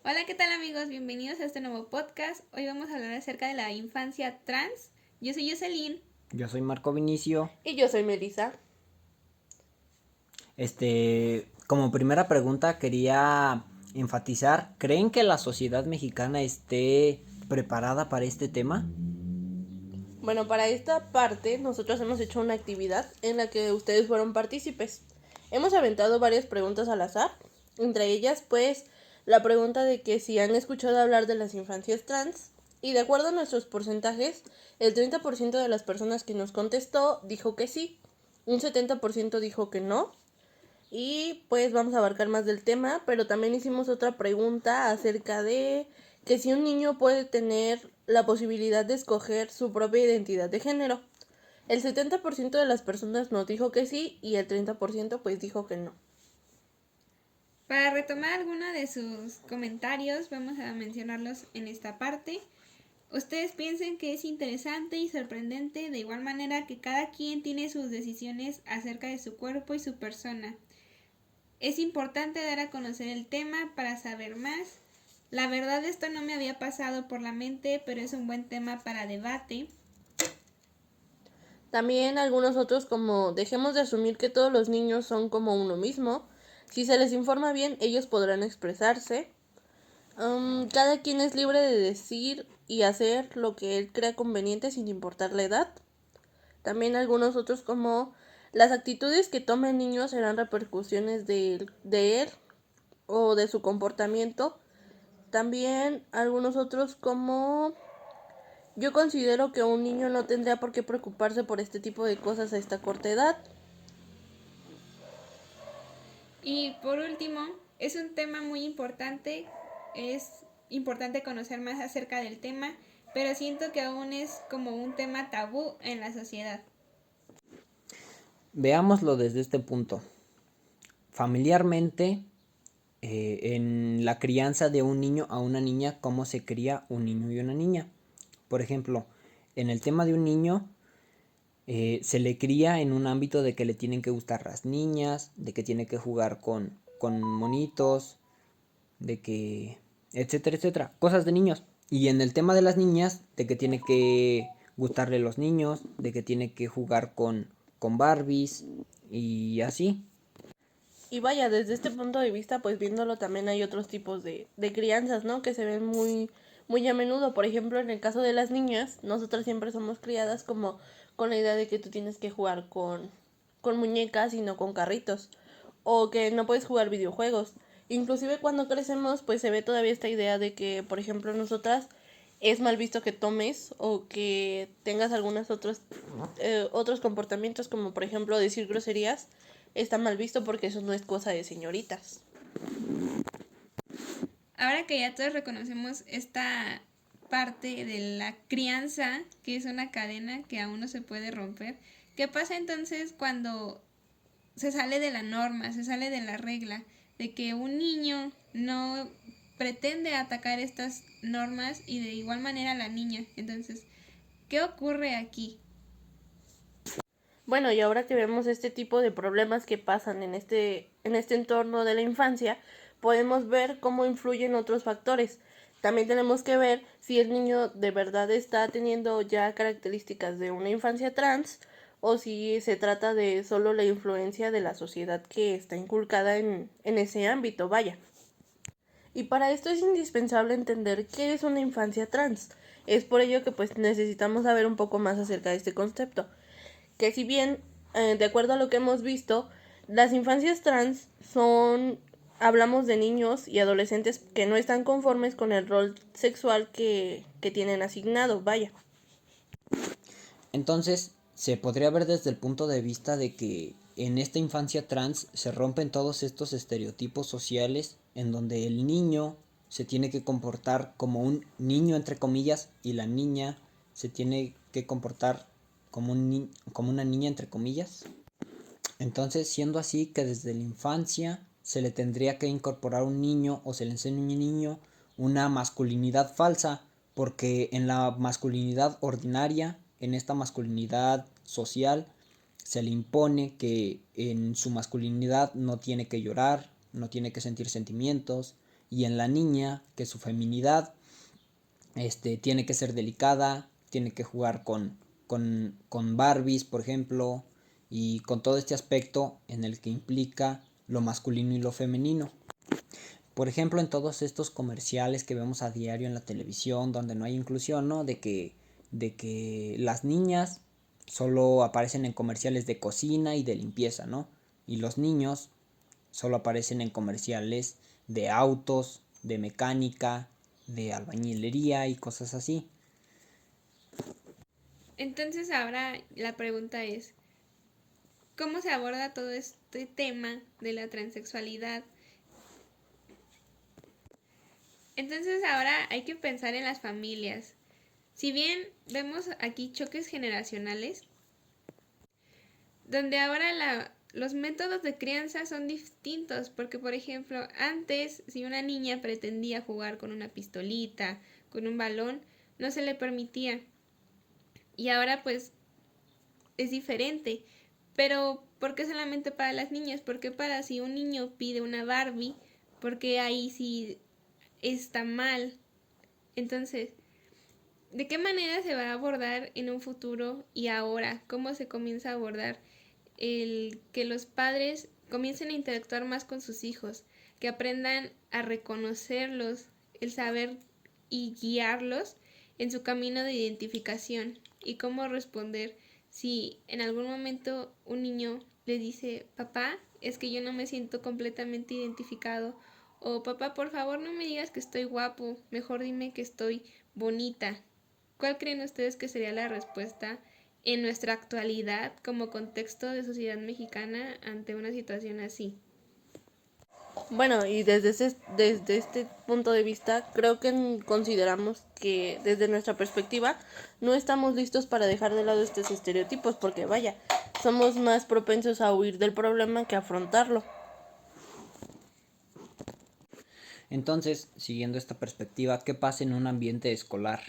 Hola, ¿qué tal amigos? Bienvenidos a este nuevo podcast. Hoy vamos a hablar acerca de la infancia trans. Yo soy Jocelyn. Yo soy Marco Vinicio. Y yo soy Melissa. Como primera pregunta quería enfatizar, ¿creen que la sociedad mexicana esté preparada para este tema? Bueno, para esta parte nosotros hemos hecho una actividad en la que ustedes fueron partícipes. Hemos aventado varias preguntas al azar, entre ellas pues la pregunta de que si han escuchado hablar de las infancias trans, y de acuerdo a nuestros porcentajes, el 30% de las personas que nos contestó dijo que sí, un 70% dijo que no. Y pues vamos a abarcar más del tema, pero también hicimos otra pregunta acerca de que si un niño puede tener la posibilidad de escoger su propia identidad de género. El 70% de las personas nos dijo que sí y el 30% pues dijo que no. Para retomar alguno de sus comentarios, vamos a mencionarlos en esta parte. Ustedes piensen que es interesante y sorprendente de igual manera que cada quien tiene sus decisiones acerca de su cuerpo y su persona. Es importante dar a conocer el tema para saber más. La verdad esto no me había pasado por la mente, pero es un buen tema para debate. También algunos otros como dejemos de asumir que todos los niños son como uno mismo. Si se les informa bien, ellos podrán expresarse. Cada quien es libre de decir y hacer lo que él crea conveniente sin importar la edad. También algunos otros como las actitudes que tomen niños serán repercusiones de él o de su comportamiento. También algunos otros como yo considero que un niño no tendría por qué preocuparse por este tipo de cosas a esta corta edad. Y por último, es un tema muy importante, es importante conocer más acerca del tema, pero siento que aún es como un tema tabú en la sociedad. Veámoslo desde este punto. Familiarmente, en la crianza de un niño a una niña, ¿cómo se cría un niño y una niña? Por ejemplo, en el tema de un niño, se le cría en un ámbito de que le tienen que gustar las niñas, de que tiene que jugar con monitos, de que, etcétera, etcétera, cosas de niños. Y en el tema de las niñas, de que tiene que gustarle los niños, de que tiene que jugar con Barbies y así. Y vaya, desde este punto de vista, pues viéndolo también hay otros tipos de crianzas, ¿no? Que se ven muy a menudo. Por ejemplo, en el caso de las niñas, nosotras siempre somos criadas como con la idea de que tú tienes que jugar con muñecas y no con carritos. O que no puedes jugar videojuegos. Inclusive cuando crecemos, pues se ve todavía esta idea de que, por ejemplo, nosotras es mal visto que tomes o que tengas algunos otros comportamientos como por ejemplo decir groserías está mal visto porque eso no es cosa de señoritas. Ahora que ya todos reconocemos esta parte de la crianza, que es una cadena que aún no se puede romper, ¿qué pasa entonces cuando se sale de la norma, se sale de la regla, de que un niño no pretende atacar estas normas y de igual manera la niña? Entonces, ¿qué ocurre aquí? Bueno, y ahora que vemos este tipo de problemas que pasan en este entorno de la infancia, podemos ver cómo influyen otros factores. También tenemos que ver si el niño de verdad está teniendo ya características de una infancia trans o si se trata de solo la influencia de la sociedad que está inculcada en ese ámbito, vaya. Y para esto es indispensable entender qué es una infancia trans. Es por ello que pues necesitamos saber un poco más acerca de este concepto. Que si bien, de acuerdo a lo que hemos visto, las infancias trans son, hablamos de niños y adolescentes que no están conformes con el rol sexual que tienen asignado, vaya. Entonces, se podría ver desde el punto de vista de que en esta infancia trans se rompen todos estos estereotipos sociales en donde el niño se tiene que comportar como un niño entre comillas y la niña se tiene que comportar como una niña entre comillas. Entonces, siendo así que desde la infancia se le tendría que incorporar a un niño o se le enseña a un niño una masculinidad falsa, porque en la masculinidad ordinaria, en esta masculinidad social, se le impone que en su masculinidad no tiene que llorar, no tiene que sentir sentimientos, y en la niña que su feminidad tiene que ser delicada, tiene que jugar con Barbies, por ejemplo, y con todo este aspecto en el que implica lo masculino y lo femenino. Por ejemplo, en todos estos comerciales que vemos a diario en la televisión, donde no hay inclusión, ¿no? De que las niñas solo aparecen en comerciales de cocina y de limpieza, ¿no? Y los niños solo aparecen en comerciales de autos, de mecánica, de albañilería y cosas así. Entonces ahora la pregunta es, ¿cómo se aborda todo este tema de la transexualidad? Entonces ahora hay que pensar en las familias. Si bien vemos aquí choques generacionales, donde ahora los métodos de crianza son distintos, porque por ejemplo, antes si una niña pretendía jugar con una pistolita, con un balón, no se le permitía. Y ahora pues es diferente. Pero ¿por qué solamente para las niñas? ¿Por qué para si un niño pide una Barbie? Porque ahí sí está mal. Entonces, ¿de qué manera se va a abordar en un futuro y ahora? ¿Cómo se comienza a abordar el que los padres comiencen a interactuar más con sus hijos, que aprendan a reconocerlos, el saber y guiarlos en su camino de identificación y cómo responder si en algún momento un niño le dice, papá, es que yo no me siento completamente identificado, o papá, por favor no me digas que estoy guapo, mejor dime que estoy bonita? ¿Cuál creen ustedes que sería la respuesta en nuestra actualidad como contexto de sociedad mexicana ante una situación así? Bueno, y desde este punto de vista, creo que consideramos que desde nuestra perspectiva no estamos listos para dejar de lado estos estereotipos, porque vaya, somos más propensos a huir del problema que a afrontarlo. Entonces, siguiendo esta perspectiva, ¿qué pasa en un ambiente escolar?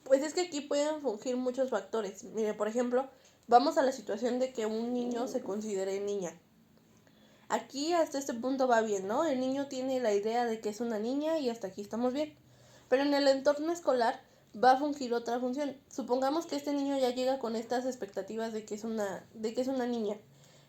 Pues es que aquí pueden fungir muchos factores. Mire, por ejemplo, vamos a la situación de que un niño se considere niña. Aquí hasta este punto va bien, ¿no? El niño tiene la idea de que es una niña y hasta aquí estamos bien. Pero en el entorno escolar va a fungir otra función. Supongamos que este niño ya llega con estas expectativas de que es una niña.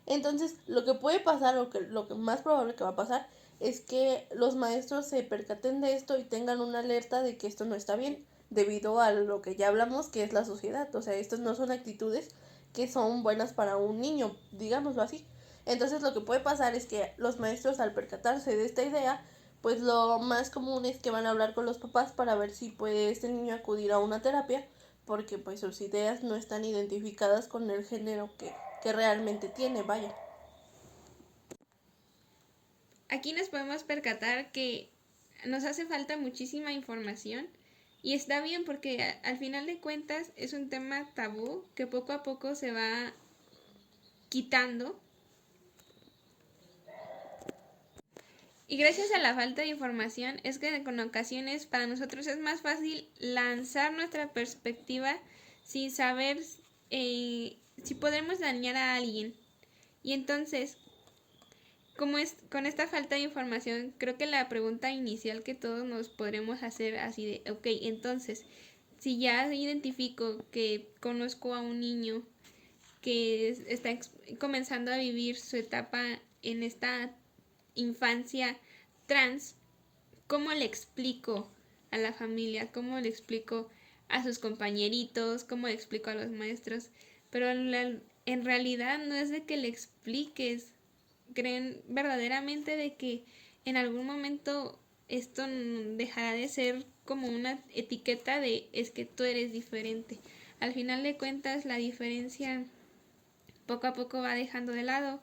Entonces, lo que puede pasar, lo que más probable que va a pasar, es que los maestros se percaten de esto y tengan una alerta de que esto no está bien, debido a lo que ya hablamos, que es la sociedad. O sea, estas no son actitudes que son buenas para un niño, digámoslo así. Entonces lo que puede pasar es que los maestros, al percatarse de esta idea, pues lo más común es que van a hablar con los papás para ver si puede este niño acudir a una terapia, porque pues sus ideas no están identificadas con el género que realmente tiene, vaya. Aquí nos podemos percatar que nos hace falta muchísima información y está bien porque al final de cuentas es un tema tabú que poco a poco se va quitando. Y gracias a la falta de información es que con ocasiones para nosotros es más fácil lanzar nuestra perspectiva sin saber si podremos dañar a alguien. Y entonces, como es con esta falta de información, creo que la pregunta inicial que todos nos podremos hacer así de, ok, entonces, si ya identifico que conozco a un niño que está comenzando a vivir su etapa en esta infancia trans, ¿cómo le explico a la familia? ¿Cómo le explico a sus compañeritos? ¿Cómo le explico a los maestros? Pero en realidad no es de que le expliques. Creen verdaderamente de que en algún momento esto dejará de ser como una etiqueta de es que tú eres diferente. Al final de cuentas la diferencia poco a poco va dejando de lado,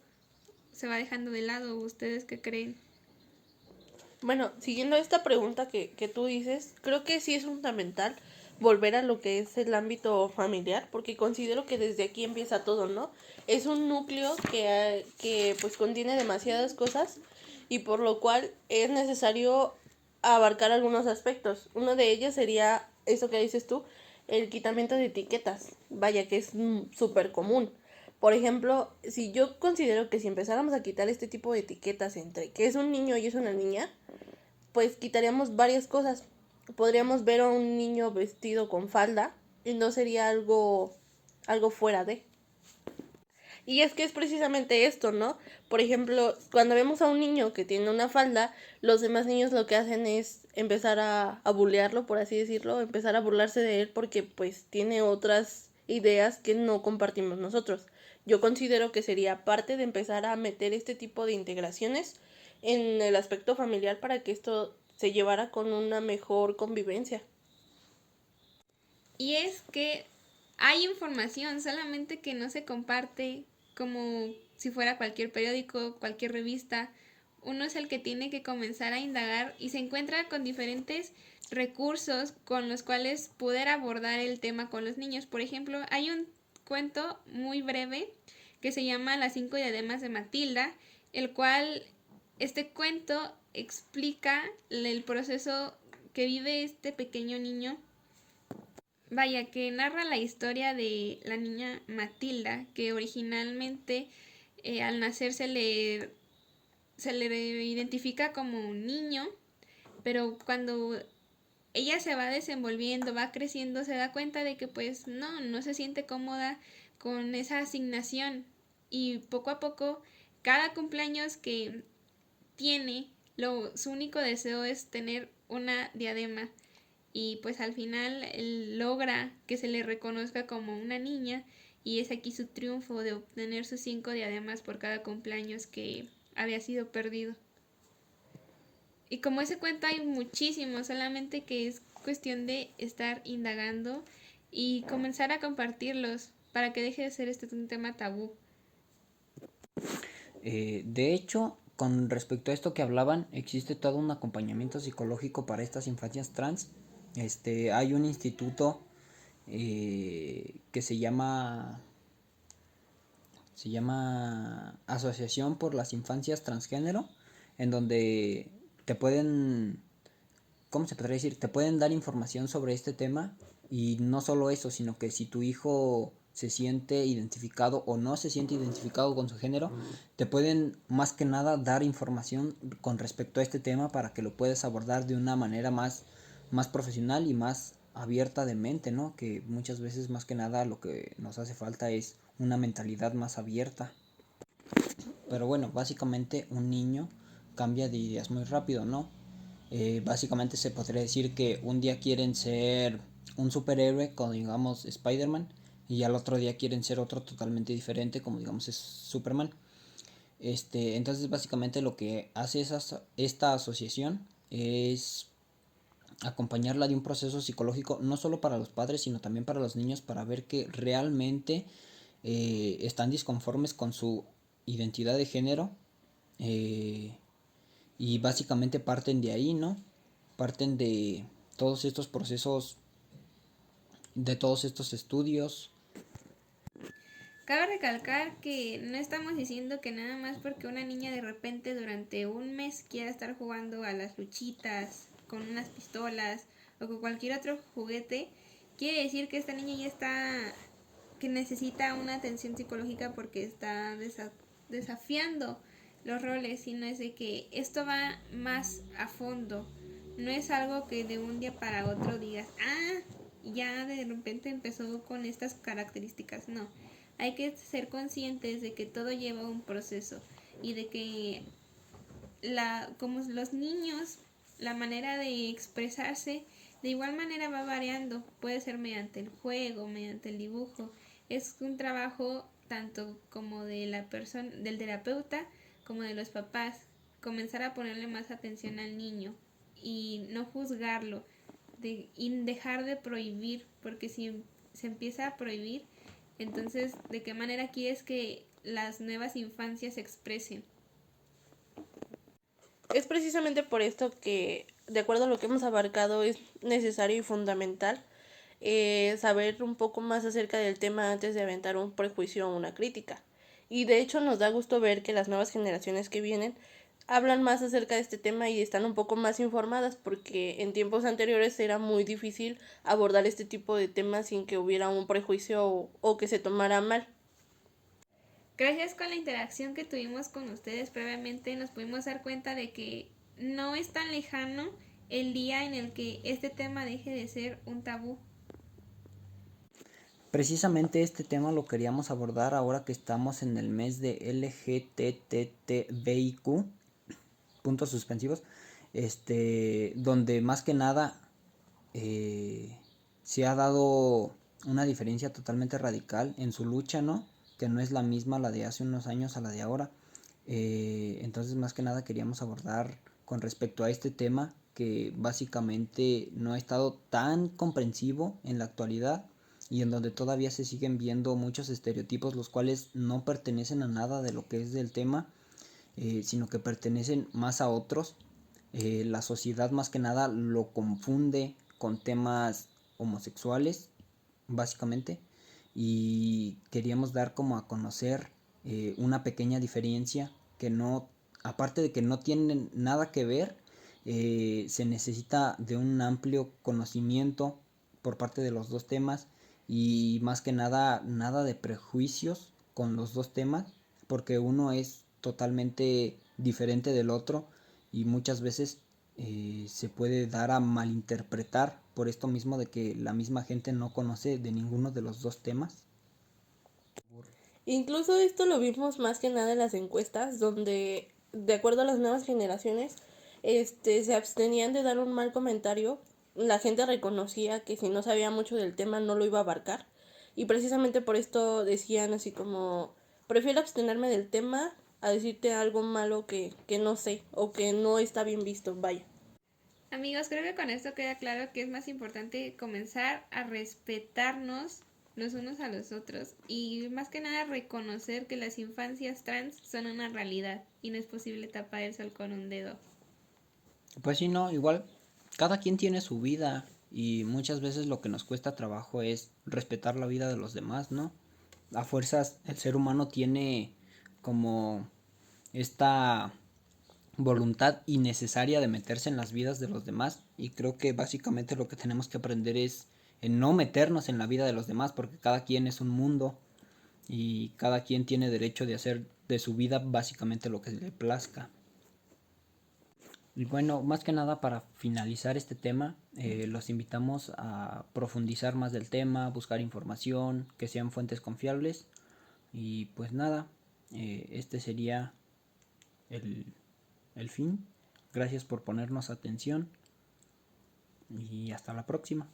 se va dejando de lado. ¿Ustedes qué creen? Bueno, siguiendo esta pregunta que tú dices, creo que sí es fundamental volver a lo que es el ámbito familiar, porque considero que desde aquí empieza todo, ¿no? Es un núcleo que pues contiene demasiadas cosas y por lo cual es necesario abarcar algunos aspectos. Uno de ellos sería eso que dices tú, el quitamiento de etiquetas, vaya que es súper común. Por ejemplo, si yo considero que si empezáramos a quitar este tipo de etiquetas entre que es un niño y es una niña, pues quitaríamos varias cosas. Podríamos ver a un niño vestido con falda y no sería algo fuera de. Y es que es precisamente esto, ¿no? Por ejemplo, cuando vemos a un niño que tiene una falda, los demás niños lo que hacen es empezar a bullearlo, por así decirlo, empezar a burlarse de él porque pues tiene otras ideas que no compartimos nosotros. Yo considero que sería parte de empezar a meter este tipo de integraciones en el aspecto familiar para que esto se llevara con una mejor convivencia. Y es que hay información, solamente que no se comparte como si fuera cualquier periódico, cualquier revista. Uno es el que tiene que comenzar a indagar y se encuentra con diferentes recursos con los cuales poder abordar el tema con los niños. Por ejemplo, hay un cuento muy breve que se llama Las 5 diademas de Matilda, el cual este cuento explica el proceso que vive este pequeño niño. Vaya, que narra la historia de la niña Matilda, que originalmente al nacer se le identifica como un niño, pero cuando ella se va desenvolviendo, va creciendo, se da cuenta de que pues no se siente cómoda con esa asignación y poco a poco, cada cumpleaños que tiene, su único deseo es tener una diadema y pues al final él logra que se le reconozca como una niña y es aquí su triunfo de obtener sus 5 diademas por cada cumpleaños que había sido perdido. Y como ese cuento hay muchísimos, solamente que es cuestión de estar indagando y comenzar a compartirlos para que deje de ser este un tema tabú. De hecho, con respecto a esto que hablaban, existe todo un acompañamiento psicológico para estas infancias trans. Hay un instituto que se llama Asociación por las Infancias Transgénero, en donde te pueden, ¿cómo se podría decir? Te pueden dar información sobre este tema y no solo eso, sino que si tu hijo se siente identificado o no se siente identificado con su género, te pueden más que nada dar información con respecto a este tema para que lo puedas abordar de una manera más profesional y más abierta de mente, ¿no? Que muchas veces más que nada lo que nos hace falta es una mentalidad más abierta. Pero bueno, básicamente un niño cambia de ideas muy rápido, ¿no? Básicamente se podría decir que un día quieren ser un superhéroe, como digamos Spider-Man, y al otro día quieren ser otro totalmente diferente, como digamos es Superman. Entonces básicamente lo que hace esta asociación es acompañarla de un proceso psicológico, no solo para los padres, sino también para los niños, para ver que realmente están disconformes con su identidad de género. eh, y básicamente parten de ahí, ¿no? Parten de todos estos procesos, de todos estos estudios. Cabe recalcar que no estamos diciendo que nada más porque una niña de repente durante un mes quiera estar jugando a las luchitas con unas pistolas o con cualquier otro juguete, quiere decir que esta niña ya está, que necesita una atención psicológica porque está desafiando los roles, sino es de que esto va más a fondo. No es algo que de un día para otro digas, ya de repente empezó con estas características, no. Hay que ser conscientes de que todo lleva un proceso y de que como los niños, la manera de expresarse de igual manera va variando. Puede ser mediante el juego, mediante el dibujo. Es un trabajo tanto como de la persona, del terapeuta, como de los papás. Comenzar a ponerle más atención al niño y no juzgarlo y dejar de prohibir, porque si se empieza a prohibir, entonces, ¿de qué manera quieres que las nuevas infancias se expresen? Es precisamente por esto que, de acuerdo a lo que hemos abarcado, es necesario y fundamental saber un poco más acerca del tema antes de aventar un prejuicio o una crítica. Y de hecho nos da gusto ver que las nuevas generaciones que vienen hablan más acerca de este tema y están un poco más informadas porque en tiempos anteriores era muy difícil abordar este tipo de temas sin que hubiera un prejuicio o que se tomara mal. Gracias con la interacción que tuvimos con ustedes previamente, nos pudimos dar cuenta de que no es tan lejano el día en el que este tema deje de ser un tabú. Precisamente este tema lo queríamos abordar ahora que estamos en el mes de LGTTBIQ, puntos suspensivos, donde más que nada se ha dado una diferencia totalmente radical en su lucha, ¿no? Que no es la misma la de hace unos años a la de ahora. Entonces más que nada queríamos abordar con respecto a este tema que básicamente no ha estado tan comprensivo en la actualidad y en donde todavía se siguen viendo muchos estereotipos los cuales no pertenecen a nada de lo que es del tema, sino que pertenecen más a otros. La sociedad más que nada lo confunde con temas homosexuales, básicamente, y queríamos dar como a conocer una pequeña diferencia que no, aparte de que no tienen nada que ver, se necesita de un amplio conocimiento por parte de los dos temas y más que nada nada de prejuicios con los dos temas porque uno es totalmente diferente del otro y muchas veces se puede dar a malinterpretar por esto mismo de que la misma gente no conoce de ninguno de los dos temas. Incluso esto lo vimos más que nada en las encuestas, donde, de acuerdo a las nuevas generaciones, se abstenían de dar un mal comentario. La gente reconocía que si no sabía mucho del tema no lo iba a abarcar. Y precisamente por esto decían así como, prefiero abstenerme del tema a decirte algo malo que no sé o que no está bien visto, vaya. Amigos, creo que con esto queda claro que es más importante comenzar a respetarnos los unos a los otros y más que nada reconocer que las infancias trans son una realidad y no es posible tapar el sol con un dedo. Pues sí, no, igual cada quien tiene su vida y muchas veces lo que nos cuesta trabajo es respetar la vida de los demás, ¿no? A fuerzas el ser humano tiene como esta voluntad innecesaria de meterse en las vidas de los demás y creo que básicamente lo que tenemos que aprender es en no meternos en la vida de los demás porque cada quien es un mundo y cada quien tiene derecho de hacer de su vida básicamente lo que le plazca. Y bueno, más que nada para finalizar este tema, los invitamos a profundizar más del tema, buscar información, que sean fuentes confiables y pues nada, este sería el, el fin. Gracias por ponernos atención y hasta la próxima.